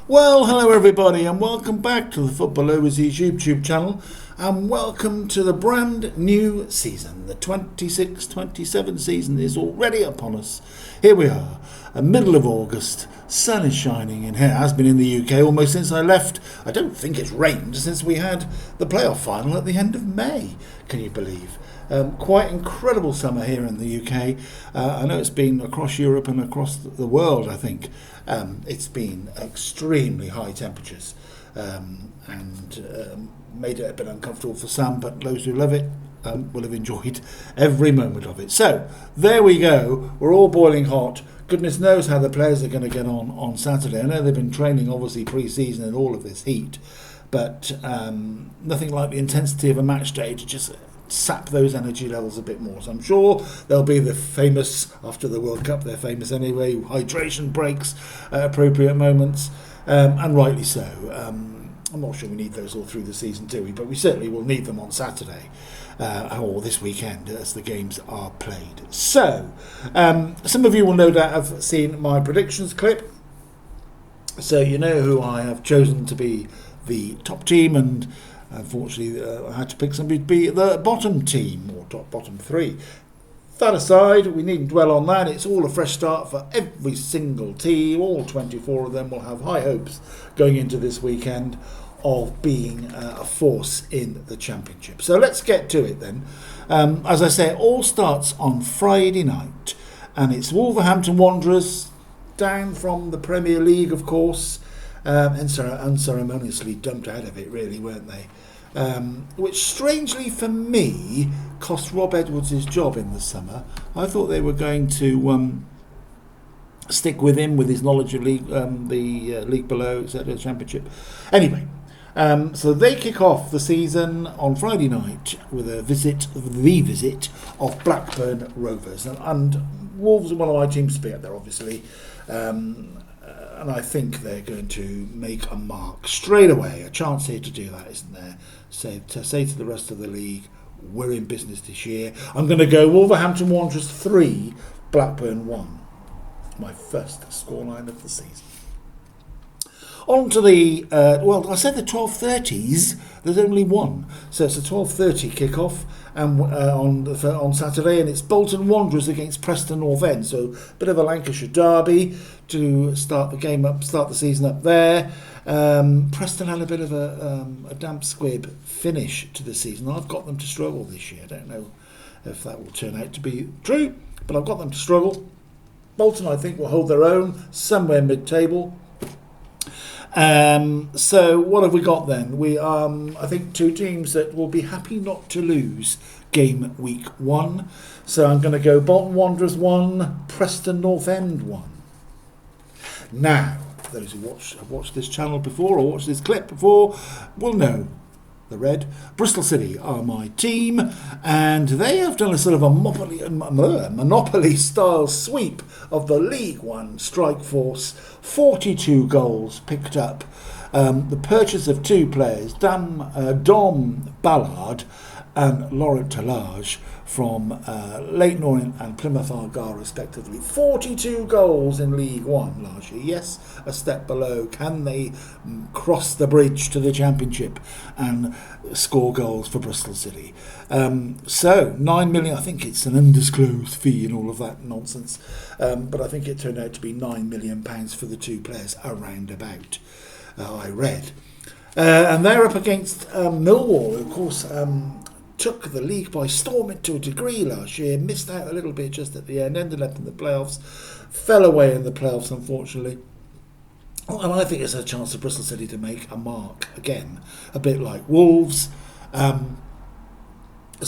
Well, hello everybody and welcome back to the Football Overseas YouTube channel and welcome to the brand new season. The 26-27 season is already upon us. Here we are, middle of August, sun is shining and it has been in the UK almost since I left. I don't think it's rained since we had the playoff final at the end of May, can you believe? Quite incredible summer here in the UK. I know it's been across Europe and across the world, I think. It's been extremely high temperatures and made it a bit uncomfortable for some, but those who love it will have enjoyed every moment of it. So there we go, we're all boiling hot. Goodness knows how the players are going to get on Saturday. I know they've been training obviously pre-season in all of this heat, but nothing like the intensity of a match day to just sap those energy levels a bit more. So I'm sure there'll be the famous, after the World Cup, they're famous anyway, hydration breaks at appropriate moments, and rightly so. I'm not sure we need those all through the season, do we? But we certainly will need them on Saturday or this weekend as the games are played. So, some of you will no doubt have seen my predictions clip. So you know who I have chosen to be the top team, and unfortunately, I had to pick somebody to be the bottom team, or bottom three. That aside, we needn't dwell on that. It's all a fresh start for every single team. All 24 of them will have high hopes going into this weekend of being a force in the Championship. So let's get to it then. As I say, it all starts on Friday night, and it's Wolverhampton Wanderers, down from the Premier League, of course, and unceremoniously dumped out of it, really, weren't they? Which strangely for me cost Rob Edwards his job in the summer. I thought they were going to stick with him with his knowledge of league, the league below, etc., the Championship. Anyway, so they kick off the season on Friday night with the visit of Blackburn Rovers, and Wolves are one of my teams to be up there, obviously. And I think they're going to make a mark straight away. A chance here to do that, isn't there? So to say to the rest of the league, we're in business this year. I'm going to go Wolverhampton Wanderers 3, Blackburn 1. My first scoreline of the season. On to the, I said the 12:30s, there's only one. So it's a 12:30 kickoff and on Saturday, and it's Bolton Wanderers against Preston North End. So a bit of a Lancashire derby to start the season up there. Preston had a bit of a damp squib finish to the season. I've got them to struggle this year. I don't know if that will turn out to be true, but I've got them to struggle. Bolton, I think, will hold their own somewhere mid-table. So what have we got then? We I think two teams that will be happy not to lose game week 1. So I'm going to go Bolton Wanderers 1, Preston North End 1. Now, those who have watched this channel before or watched this clip before will know the Red. Bristol City are my team, and they have done a sort of a monopoly style sweep of the League One strike force. 42 goals picked up. The purchase of two players, Dom Ballard and Laurent Talage, from Leyton Orient and Plymouth Argyle respectively. 42 goals in League One last year. Yes, a step below. Can they cross the bridge to the Championship and score goals for Bristol City? So 9 million, I think it's an undisclosed fee and all of that nonsense, but I think it turned out to be £9 million for the two players around about, I read. And they're up against Millwall, of course. Took the league by storm to a degree last year, missed out a little bit just at the end, ended up in the playoffs, fell away in the playoffs unfortunately. And I think it's a chance for Bristol City to make a mark again, a bit like Wolves. So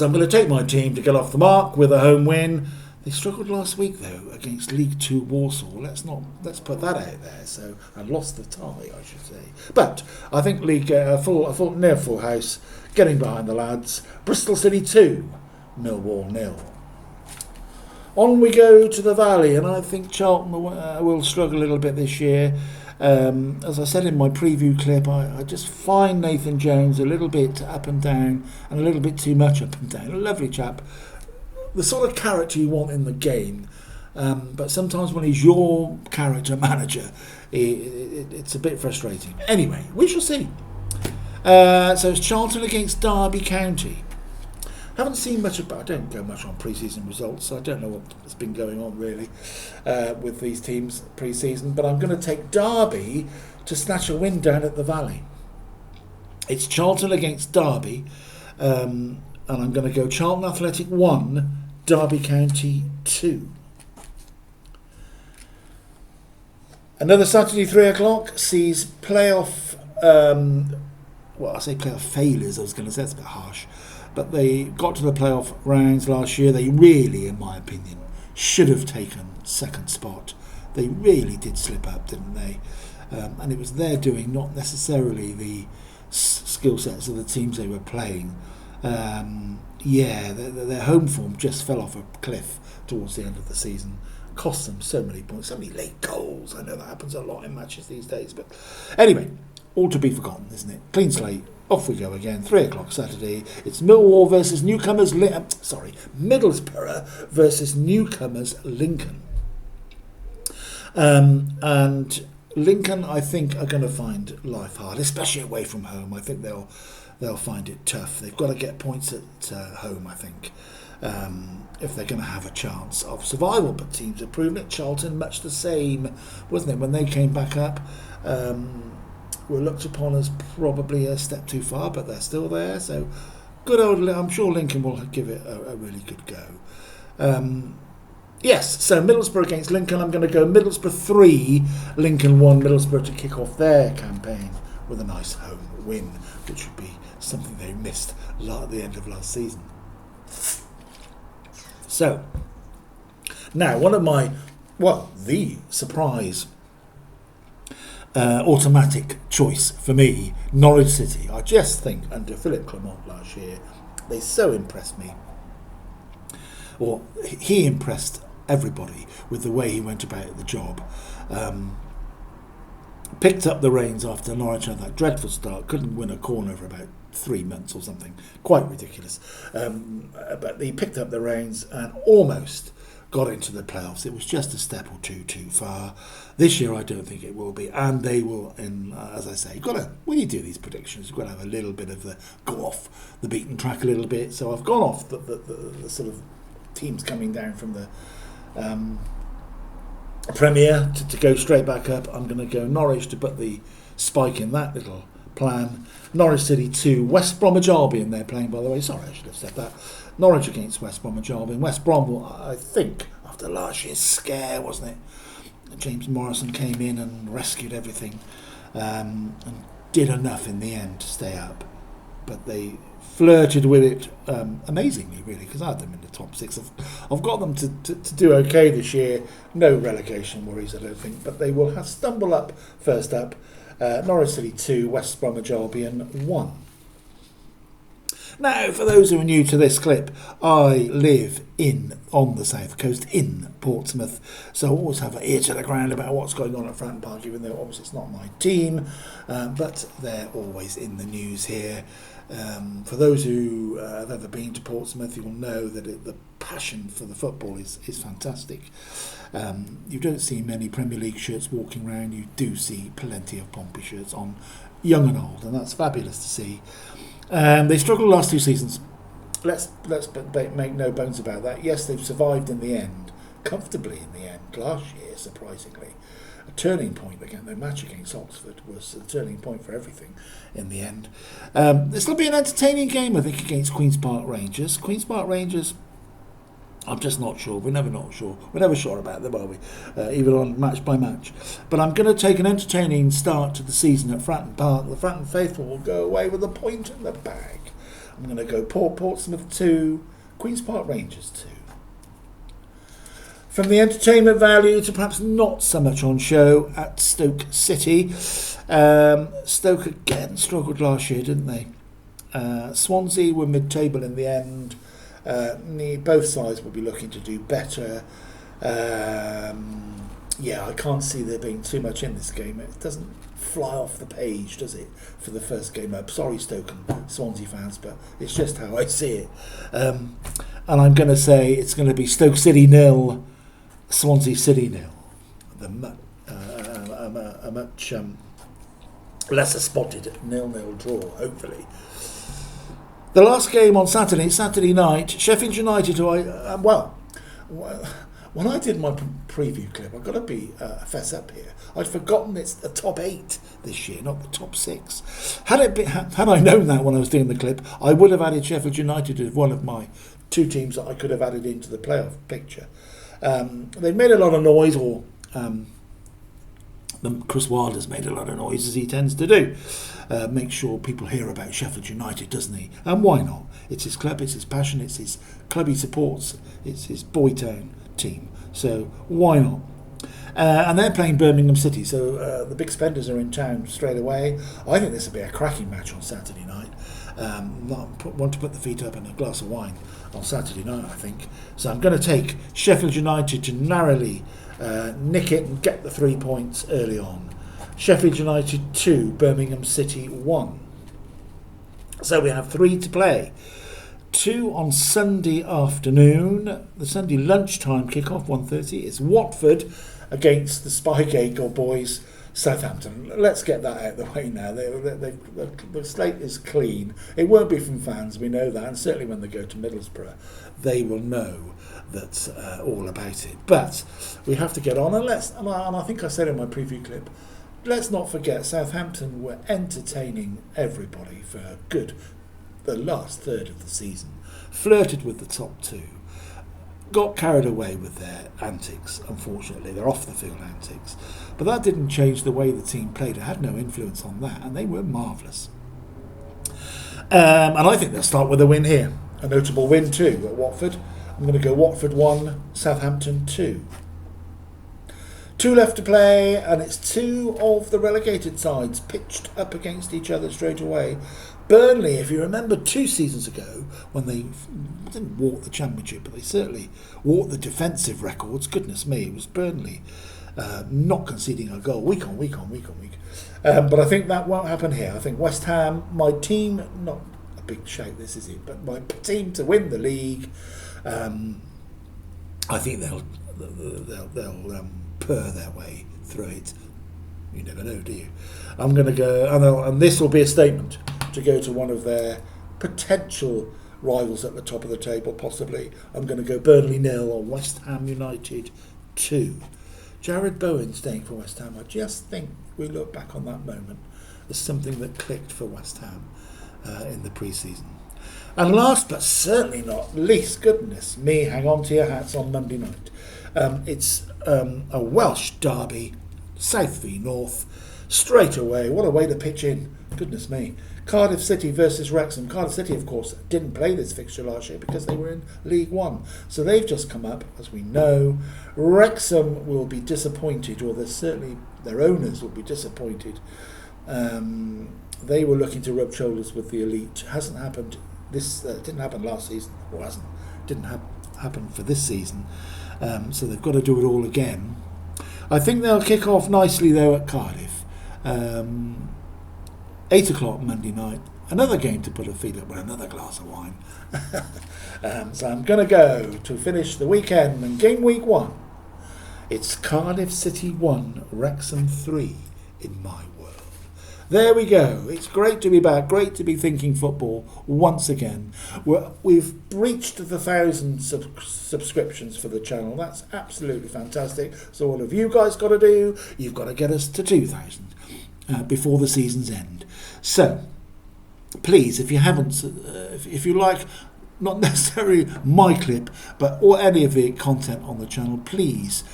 I'm going to take my team to get off the mark with a home win. They struggled last week though against League Two Warsaw. Let's put that out there. So I lost the tie, I should say. But I think league near full house. Getting behind the lads. Bristol City 2, Millwall 0. On we go to the Valley, and I think Charlton will struggle a little bit this year. As I said in my preview clip, I just find Nathan Jones a little bit up and down, and a little bit too much up and down. A lovely chap. The sort of character you want in the game. But sometimes when he's your character manager, It's a bit frustrating. Anyway, we shall see. So it's Charlton against Derby County. Haven't seen much about. I don't go much on pre-season results, so I don't know what's been going on really with these teams pre-season. But I'm going to take Derby to snatch a win down at the Valley. It's Charlton against Derby, and I'm going to go Charlton Athletic 1, Derby County 2. Another Saturday 3 o'clock sees playoff. I say playoff failures. I was going to say it's a bit harsh. But they got to the playoff rounds last year. They really, in my opinion, should have taken second spot. They really did slip up, didn't they? And it was their doing, not necessarily the skill sets of the teams they were playing. Their home form just fell off a cliff towards the end of the season. Cost them so many points, so many late goals. I know that happens a lot in matches these days. But anyway, all to be forgotten, isn't it? Clean slate. Off we go again, 3 o'clock Saturday. It's Middlesbrough versus Middlesbrough versus newcomers Lincoln. And Lincoln, I think, are going to find life hard, especially away from home. I think they'll find it tough. They've got to get points at home, I think, if they're going to have a chance of survival. But teams have proven it. Charlton, much the same, wasn't it, when they came back up? Were looked upon as probably a step too far, but they're still there. So good old. I'm sure Lincoln will give it a really good go. Yes. So Middlesbrough against Lincoln. I'm going to go Middlesbrough 3, Lincoln 1. Middlesbrough to kick off their campaign with a nice home win, which would be something they missed at the end of last season. So now the surprise. Automatic choice for me, Norwich City. I just think under Philip Clement last year, they so impressed me. Or he impressed everybody with the way he went about the job. Picked up the reins after Norwich had that dreadful start, couldn't win a corner for about 3 months or something, quite ridiculous. But he picked up the reins and almost got into the playoffs. It was just a step or two too far. This year I don't think it will be, and they will, as I say, when you do these predictions, you've got to have a little bit of go off the beaten track a little bit. So I've gone off the sort of teams coming down from the Premier to go straight back up. I'm going to go Norwich to put the spike in that little plan. Norwich City 2, West Bromwich Albion they're playing, by the way. Sorry, I should have said that. Norwich against West Bromwich Albion. West Brom, I think, after last year's scare, wasn't it? James Morrison came in and rescued everything and did enough in the end to stay up. But they flirted with it amazingly, really, because I had them in the top 6. I've got them to do okay this year. No relegation worries, I don't think. But they will stumble up first up. Norwich City 2, West Bromwich Albion 1. Now, for those who are new to this clip, I live on the south coast in Portsmouth, so I always have an ear to the ground about what's going on at Fratton Park, even though obviously it's not my team, but they're always in the news here. For those who have ever been to Portsmouth, you'll know that the passion for the football is fantastic. You don't see many Premier League shirts walking around. You do see plenty of Pompey shirts on, young and old, and that's fabulous to see. They struggled the last 2 seasons. Let's make no bones about that. Yes, they've survived in the end, comfortably in the end. Last year, surprisingly, a turning point again. Their match against Oxford was a turning point for everything in the end. This will be an entertaining game, I think, against Queen's Park Rangers. Queen's Park Rangers, I'm just not sure. We're never not sure. We're never sure about them, are we? Even on match by match. But I'm going to take an entertaining start to the season at Fratton Park. The Fratton faithful will go away with a point in the bag. I'm going to go Portsmouth 2, Queen's Park Rangers 2. From the entertainment value to perhaps not so much on show at Stoke City. Stoke again struggled last year, didn't they? Swansea were mid-table in the end. Both sides will be looking to do better. I can't see there being too much in this game. It doesn't fly off the page, does it, for the first game up? Sorry, Stoke and Swansea fans, but it's just how I see it. And I'm going to say it's going to be Stoke City 0, Swansea City 0. a much lesser spotted 0-0 draw, hopefully. The last game on Saturday night, Sheffield United, who when I did my preview clip, I've got to be fess up here. I'd forgotten it's the top 8 this year, not the top 6. Had I known that when I was doing the clip, I would have added Sheffield United as one of my 2 teams that I could have added into the playoff picture. They've made a lot of noise, or Chris Wilder's made a lot of noise, as he tends to do. Make sure people hear about Sheffield United, doesn't he? And why not? It's his club, it's his passion, it's his club he supports, it's his boy town team. So why not? And they're playing Birmingham City, so the big spenders are in town straight away. I think this will be a cracking match on Saturday night. Want to put the feet up and a glass of wine on Saturday night, I think. So I'm going to take Sheffield United to narrowly nick it and get the 3 points early on. Sheffield United 2, Birmingham City 1. So we have 3 to play. 2 on Sunday afternoon. The Sunday lunchtime kick-off, 1:30, is Watford against the Spike Eagle boys, Southampton. Let's get that out of the way now. The slate is clean. It won't be from fans, we know that, and certainly when they go to Middlesbrough, they will know that's all about it. But we have to get on, and I think I said in my preview clip, let's not forget Southampton were entertaining everybody for the last third of the season. Flirted with the top 2. Got carried away with their antics, unfortunately, their off-the-field antics. But that didn't change the way the team played. It had no influence on that, and they were marvellous. And I think they'll start with a win here. A notable win too at Watford. I'm going to go Watford 1, Southampton 2. 2 left to play, and it's 2 of the relegated sides pitched up against each other straight away. Burnley, if you remember 2 seasons ago, when they didn't walk the championship, but they certainly walked the defensive records. Goodness me, it was Burnley not conceding a goal week on week. But I think that won't happen here. I think West Ham, my team, not a big shout this is it, but my team to win the league. I think they'll purr their way through it. You never know, do you? I'm going to go, and this will be a statement to go to one of their potential rivals at the top of the table, possibly. I'm going to go Burnley 0 or West Ham United 2. Jared Bowen staying for West Ham. I just think we look back on that moment as something that clicked for West Ham in the pre-season. And last but certainly not least, goodness me, hang on to your hats on Monday night. It's a Welsh derby, South v North, straight away. What a way to pitch in. Goodness me. Cardiff City versus Wrexham. Cardiff City, of course, didn't play this fixture last year because they were in League One. So they've just come up, as we know. Wrexham will be disappointed, or their owners will be disappointed. They were looking to rub shoulders with the elite. Hasn't happened. This didn't happen last season, or didn't happen for this season. So they've got to do it all again. I think they'll kick off nicely though at Cardiff. 8 o'clock Monday night. Another game to put a feet up with another glass of wine. So I'm going to go to finish the weekend and game week 1. It's Cardiff City 1, Wrexham 3 in my world. There we go. It's great to be back. Great to be thinking football once again. We've breached the 1,000 subscriptions for the channel. That's absolutely fantastic. So all of you guys got to do, you've got to get us to 2,000 before the season's end. So please, if you haven't, if you like, not necessarily my clip, but or any of the content on the channel, please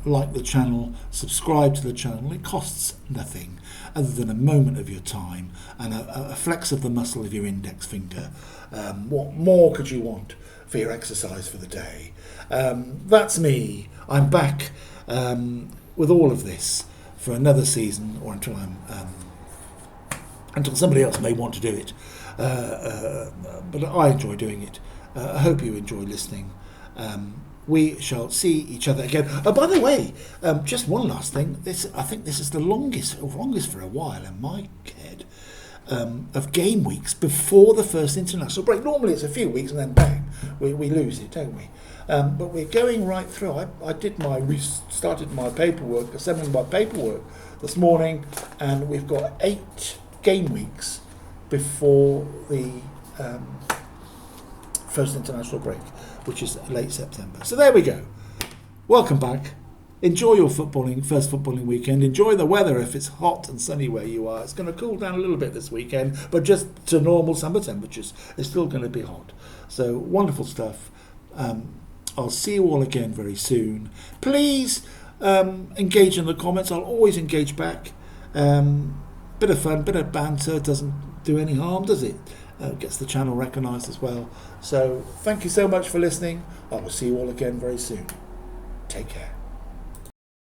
like the channel, subscribe to the channel. It costs nothing other than a moment of your time and a flex of the muscle of your index finger. What more could you want for your exercise for the day? That's me. I'm back with all of this for another season, or until somebody else may want to do it. But I enjoy doing it. I hope you enjoy listening. We shall see each other again. Oh, by the way, just one last thing. I think this is the longest for a while in my head, of game weeks before the first international break. Normally it's a few weeks and then bang, we lose it, don't we? But we're going right through. I started my paperwork, assembling my paperwork this morning, and we've got 8 game weeks before the first international break, which is late September. So there we go. Welcome back. Enjoy your first footballing weekend. Enjoy the weather if it's hot and sunny where you are. It's going to cool down a little bit this weekend, but just to normal summer temperatures. It's still going to be hot. So wonderful stuff. I'll see you all again very soon. Please engage in the comments. I'll always engage back. Bit of fun, bit of banter doesn't do any harm, does it? Gets the channel recognised as well. So thank you so much for listening. I will see you all again very soon. Take care.